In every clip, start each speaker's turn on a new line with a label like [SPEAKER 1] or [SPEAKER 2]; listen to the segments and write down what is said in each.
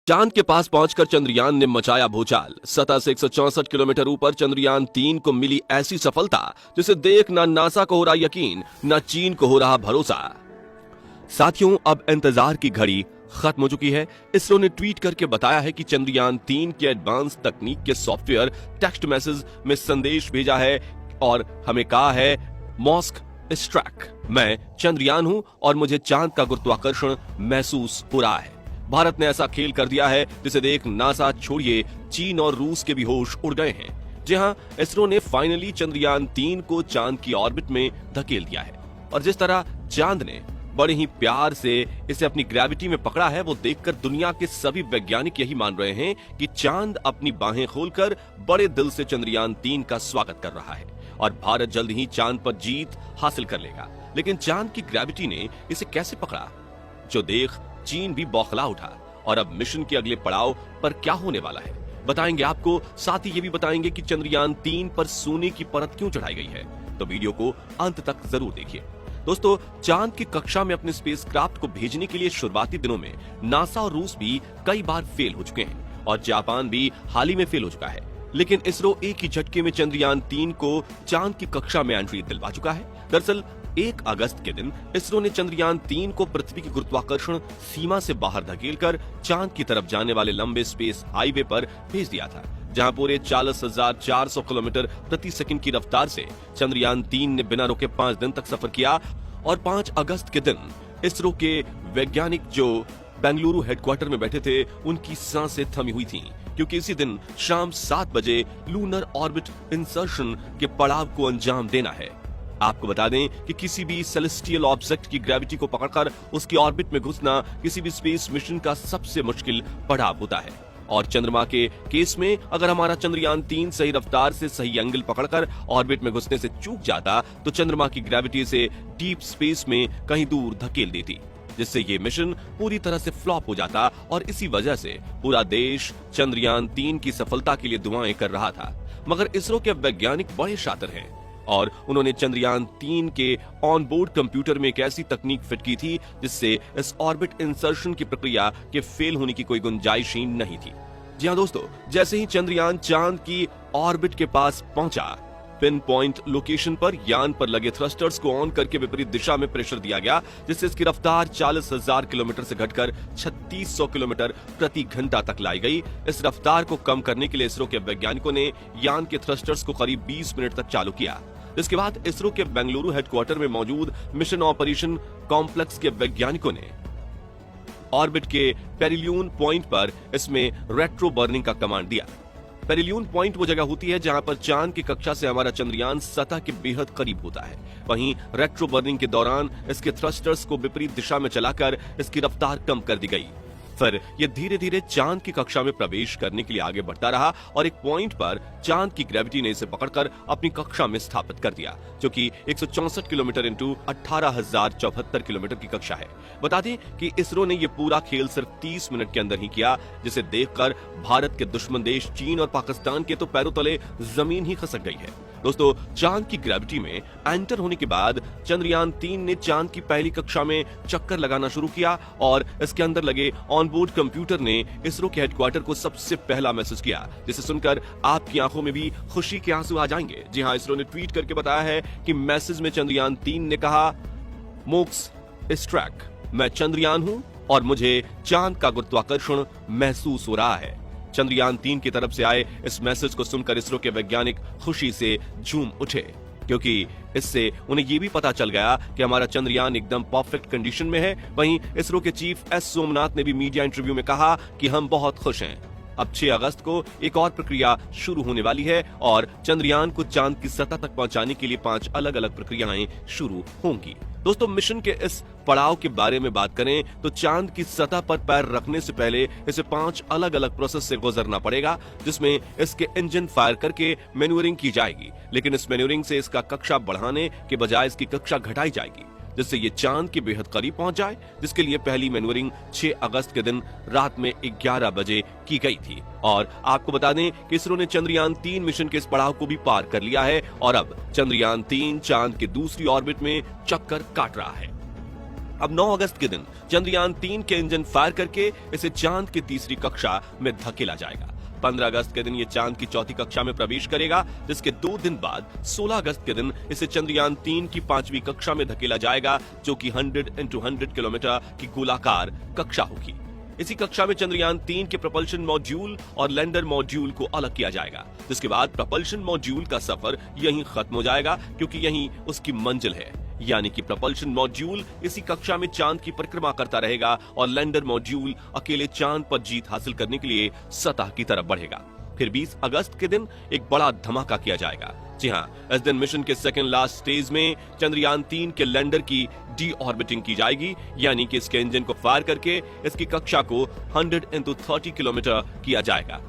[SPEAKER 1] चांद के पास पहुंचकर चंद्रयान ने मचाया भूचाल। सतह से 164 किलोमीटर ऊपर चंद्रयान 3 को मिली ऐसी सफलता जिसे देख ना नासा को हो रहा यकीन, ना चीन को हो रहा भरोसा। साथियों, अब इंतजार की घड़ी खत्म हो चुकी है। इसरो ने ट्वीट करके बताया है कि चंद्रयान 3 के एडवांस तकनीक के सॉफ्टवेयर टेक्स्ट मैसेज में संदेश भेजा है और हमें कहा है, मॉस्क स्ट्रैक, मैं चंद्रयान हूं और मुझे चांद का गुरुत्वाकर्षण महसूस हो रहा है। भारत ने ऐसा खेल कर दिया है जिसे देख नासा छोड़िए चीन और रूस के भी होश उड़ गए हैं। जी हां, इसरो ने फाइनली चंद्रयान 3 को चांद की ऑर्बिट में धकेल दिया है और जिस तरह चांद ने बड़े ही प्यार से इसे अपनी ग्रेविटी में पकड़ा है, वो देखकर दुनिया के सभी वैज्ञानिक यही मान रहे हैं कि चांद अपनी बाहें खोलकर बड़े दिल से चंद्रयान 3 का स्वागत कर रहा है और भारत जल्द ही चांद पर जीत हासिल कर लेगा। लेकिन चांद की ग्रेविटी ने इसे कैसे पकड़ा, जो देख चीन भी बौखला उठा। और अब मिशन के अगले पड़ाव पर क्या होने वाला है बताएंगे आपको। साथ ही ये भी बताएंगे कि चंद्रयान 3 पर सोने की परत क्यों चढ़ाई गई है, तो वीडियो को अंत तक जरूर देखिए। दोस्तों, चांद की कक्षा में अपने स्पेसक्राफ्ट को भेजने के लिए शुरुआती दिनों में नासा और रूस भी कई बार फेल हो चुके हैं और जापान भी हाल ही में फेल हो चुका है। लेकिन इसरो एक ही झटके में चंद्रयान 3 को चांद की कक्षा में एंट्री दिलवा चुका है। दरअसल 1 अगस्त के दिन इसरो ने चंद्रयान 3 को पृथ्वी की गुरुत्वाकर्षण सीमा से बाहर धकेलकर चांद की तरफ जाने वाले लंबे स्पेस हाईवे पर भेज दिया था, जहां पूरे 40,400 किलोमीटर प्रति सेकंड की रफ्तार से चंद्रयान 3 ने बिना रुके 5 दिन तक सफर किया। और 5 अगस्त के दिन इसरो के वैज्ञानिक जो बेंगलुरु हेडक्वार्टर में बैठे थे, उनकी सांसें थमी हुई थीं, क्योंकि इसी दिन शाम 7 बजे लूनर ऑर्बिट इंसर्शन के पड़ाव को अंजाम देना है। आपको बता दें कि किसी भी सेलेस्टियल ऑब्जेक्ट की ग्रेविटी को पकड़कर उसकी ऑर्बिट में घुसना किसी भी स्पेस मिशन का सबसे मुश्किल पड़ाव होता है। और चंद्रमा के केस में अगर हमारा चंद्रयान 3 सही रफ्तार से सही एंगल पकड़कर ऑर्बिट में घुसने से चूक जाता तो चंद्रमा की ग्रेविटी से डीप स्पेस में कहीं दूर धकेल देती, जिससे ये मिशन पूरी तरह से फ्लॉप हो जाता। और इसी वजह से पूरा देश चंद्रयान 3 की सफलता के लिए दुआएं कर रहा था। मगर इसरो के वैज्ञानिक बड़े शातिर हैं और उन्होंने चंद्रयान 3 के ऑन बोर्ड कंप्यूटर में एक ऐसी तकनीक फिट की थी जिससे इस ऑर्बिट इंसर्शन की प्रक्रिया के फेल होने की कोई गुंजाइश ही नहीं थी। जी हां दोस्तों, जैसे ही चंद्रयान चांद की ऑर्बिट के पास पहुंचा, पिन पॉइंट लोकेशन पर यान पर लगे थ्रस्टर्स को ऑन करके विपरीत दिशा में प्रेशर दिया गया, जिससे इसकी रफ्तार 40,000 किलोमीटर से घटकर 3600 किलोमीटर प्रति घंटा तक लाई गई। इस रफ्तार को कम करने के लिए इसरो के वैज्ञानिकों ने यान के थ्रस्टर्स को करीब 20 मिनट तक चालू किया। इसके बाद इसरो के बेंगलुरु हेडक्वार्टर में मौजूद मिशन ऑपरेशन कॉम्प्लेक्स के वैज्ञानिकों ने ऑर्बिट के पेरिलियन पॉइंट पर इसमें रेट्रो बर्निंग का कमांड दिया। पेरिलियन पॉइंट वो जगह होती है जहां पर चांद की कक्षा से हमारा चंद्रयान सतह के बेहद करीब होता है। वहीं रेट्रो बर्निंग के दौरान इसके थ्रस्टर्स को विपरीत दिशा में चलाकर इसकी रफ्तार कम कर दी गई। फिर ये धीरे धीरे चांद की कक्षा में प्रवेश करने के लिए आगे बढ़ता रहा और एक पॉइंट पर चांद की ग्रेविटी ने इसे पकड़कर अपनी कक्षा में स्थापित कर दिया, जो कि 164 किलोमीटर इंटू 18,074 किलोमीटर की कक्षा है। बता दें कि इसरो ने यह पूरा खेल सिर्फ 30 मिनट के अंदर ही किया, जिसे देखकर भारत के दुश्मन देश चीन और पाकिस्तान के तो पैरों तले जमीन ही खसक गई है। दोस्तों, चांद की ग्रेविटी में एंटर होने के बाद चंद्रयान 3 ने चांद की पहली कक्षा में चक्कर लगाना शुरू किया और इसके अंदर लगे ऑनबोर्ड कंप्यूटर ने इसरो के हेडक्वार्टर को सबसे पहला मैसेज किया, जिसे सुनकर आपकी आंखों में भी खुशी के आंसू आ जाएंगे। जी हां, इसरो ने ट्वीट करके बताया है कि मैसेज में चंद्रयान 3 ने कहा, मोक्स स्ट्रैक, मैं चंद्रयान हूं और मुझे चांद का गुरुत्वाकर्षण महसूस हो रहा है। चंद्रयान 3 की तरफ से आए इस मैसेज को सुनकर इसरो के वैज्ञानिक खुशी से झूम उठे, क्योंकि इससे उन्हें ये भी पता चल गया कि हमारा चंद्रयान एकदम परफेक्ट कंडीशन में है। वहीं इसरो के चीफ एस सोमनाथ ने भी मीडिया इंटरव्यू में कहा कि हम बहुत खुश हैं। अब 6 अगस्त को एक और प्रक्रिया शुरू होने वाली है और चंद्रयान को चांद की सतह तक पहुंचाने के लिए 5 अलग अलग प्रक्रियाएं शुरू होंगी। दोस्तों, मिशन के इस पड़ाव के बारे में बात करें तो चांद की सतह पर पैर रखने से पहले इसे 5 अलग अलग प्रोसेस से गुजरना पड़ेगा, जिसमें इसके इंजन फायर करके मैन्यूवरिंग की जाएगी। लेकिन इस मैन्यूवरिंग से इसका कक्षा बढ़ाने के बजाय इसकी कक्षा घटाई जाएगी, जिससे ये चांद के बेहद करीब पहुंच जाए, जिसके लिए पहली मैन्यूवरिंग 6 अगस्त के दिन रात में 11 बजे की गई थी। और आपको बता दें कि इसरो ने चंद्रयान 3 मिशन के इस पड़ाव को भी पार कर लिया है और अब चंद्रयान 3 चांद के दूसरी ऑर्बिट में चक्कर काट रहा है। अब 9 अगस्त के दिन चंद्रयान 3 के इंजन फायर करके इसे चांद की तीसरी कक्षा में धकेला जाएगा। 15 अगस्त के दिन ये चांद की चौथी कक्षा में प्रवेश करेगा, जिसके 2 दिन बाद 16 अगस्त के दिन इसे चंद्रयान 3 की 5वीं कक्षा में धकेला जाएगा, जो कि 100 × 100 किलोमीटर की गोलाकार कक्षा होगी। इसी कक्षा में चंद्रयान 3 के propulsion मॉड्यूल और लैंडर मॉड्यूल को अलग किया जाएगा, जिसके बाद propulsion मॉड्यूल का सफर यहीं खत्म हो जाएगा, क्योंकि यहीं उसकी मंजिल है। यानी कि propulsion मॉड्यूल इसी कक्षा में चांद की परिक्रमा करता रहेगा और लैंडर मॉड्यूल अकेले चांद पर जीत हासिल करने के लिए सतह की तरफ बढ़ेगा। फिर 20 अगस्त के दिन एक बड़ा धमाका किया जाएगा। जी हाँ, इस दिन मिशन के सेकेंड लास्ट स्टेज में चंद्रयान 3 के लैंडर की डी ऑर्बिटिंग की जाएगी, यानी कि इसके इंजन को फायर करके इसकी कक्षा को 100 × 30 किलोमीटर किया जाएगा।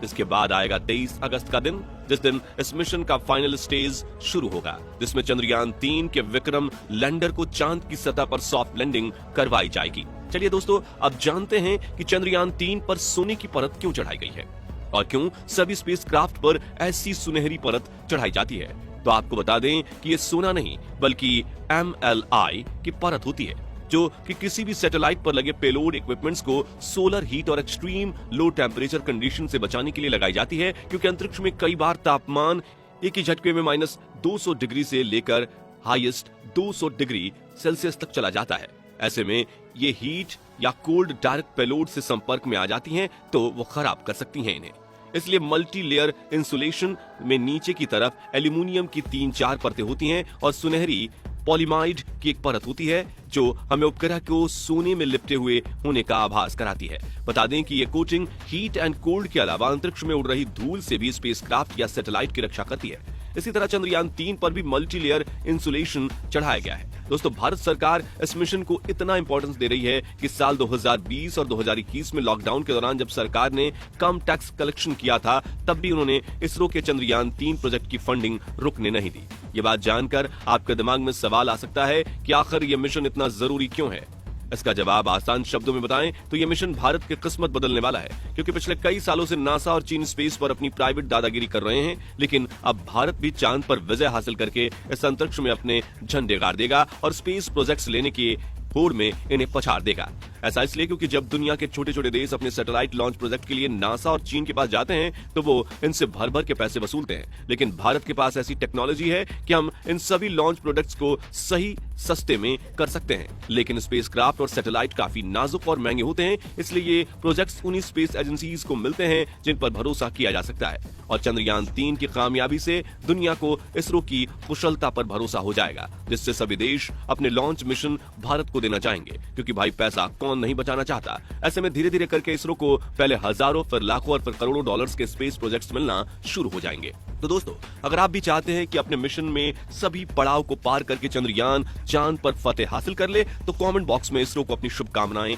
[SPEAKER 1] इसके बाद आएगा 23 अगस्त का दिन, जिस दिन इस मिशन का फाइनल स्टेज शुरू होगा, जिसमें चंद्रयान 3 के विक्रम लैंडर को चांद की सतह पर सॉफ्ट लैंडिंग करवाई जाएगी। चलिए दोस्तों, अब जानते हैं कि चंद्रयान 3 पर सोने की परत क्यों चढ़ाई गई है और क्यों सभी स्पेसक्राफ्ट पर ऐसी सुनहरी परत चढ़ाई जाती है। तो आपको बता दें कि ये सोना नहीं बल्कि MLI की परत होती है, जो कि किसी भी सैटेलाइट पर लगे पेलोड इक्विपमेंट्स को सोलर हीट और एक्सट्रीम लो टेम्परेचर कंडीशन से बचाने के लिए लगाई जाती है, क्योंकि अंतरिक्ष में कई बार तापमान एक ही झटके में -200 डिग्री से लेकर हाईएस्ट 200 डिग्री सेल्सियस तक चला जाता है। ऐसे में ये हीट या कोल्ड डायरेक्ट पेलोड से संपर्क में आ जाती हैं, तो वो खराब कर सकती हैं इन्हें। इसलिए मल्टी लेयर इंसुलेशन में नीचे की तरफ एल्यूमिनियम की 3-4 परतें होती हैं और सुनहरी पॉलीमाइड की एक परत होती है, जो हमें उपग्रह को सोने में लिपटे हुए होने का आभास कराती है। बता दें कि ये कोटिंग हीट एंड कोल्ड के अलावा अंतरिक्ष में उड़ रही धूल से भी स्पेसक्राफ्ट या सैटेलाइट की रक्षा करती है। इसी तरह चंद्रयान 3 पर भी मल्टी लेयर इंसुलेशन चढ़ाया गया है। दोस्तों, भारत सरकार इस मिशन को इतना इंपॉर्टेंस दे रही है कि साल 2020 और 2021 में लॉकडाउन के दौरान जब सरकार ने कम टैक्स कलेक्शन किया था, तब भी उन्होंने इसरो के चंद्रयान 3 प्रोजेक्ट की फंडिंग रुकने नहीं दी। ये बात जानकर आपके दिमाग में सवाल आ सकता है कि आखिर ये मिशन इतना जरूरी क्यों है। इसका जवाब आसान शब्दों में बताएं तो यह मिशन भारत की किस्मत बदलने वाला है, क्योंकि पिछले कई सालों से नासा और चीन स्पेस पर अपनी प्राइवेट दादागिरी कर रहे हैं, लेकिन अब भारत भी चांद पर विजय हासिल करके इस अंतरिक्ष में अपने झंडे गाड़ देगा और स्पेस प्रोजेक्ट्स लेने की होड़ में इन्हें पछाड़ देगा। ऐसा इसलिए क्योंकि जब दुनिया के छोटे छोटे देश अपने सैटेलाइट लॉन्च प्रोजेक्ट के लिए नासा और चीन के पास जाते हैं, तो वो इनसे भर भर के पैसे वसूलते हैं, लेकिन भारत के पास ऐसी टेक्नोलॉजी है कि हम इन सभी लॉन्च प्रोजेक्ट्स को सही सस्ते में कर सकते हैं। लेकिन स्पेसक्राफ्ट और सैटेलाइट काफी नाजुक और महंगे होते हैं, इसलिए ये प्रोजेक्ट्स उन्हीं स्पेस एजेंसीज को मिलते हैं जिन पर भरोसा किया जा सकता है। और चंद्रयान 3 की कामयाबी से दुनिया को इसरो की कुशलता पर भरोसा हो जाएगा, जिससे सभी देश अपने लॉन्च मिशन भारत को देना चाहेंगे, क्योंकि भाई पैसा कौन नहीं बचाना चाहता। ऐसे में धीरे धीरे करके इसरो को पहले हजारों, फिर लाखों और फिर करोड़ों डॉलर्स के स्पेस प्रोजेक्ट्स मिलना शुरू हो जाएंगे। तो दोस्तों, अगर आप भी चाहते हैं कि अपने मिशन में सभी पड़ाव को पार करके चंद्रयान चांद पर फतेह हासिल कर ले, तो कमेंट बॉक्स में इसरो को अपनी शुभकामनाएं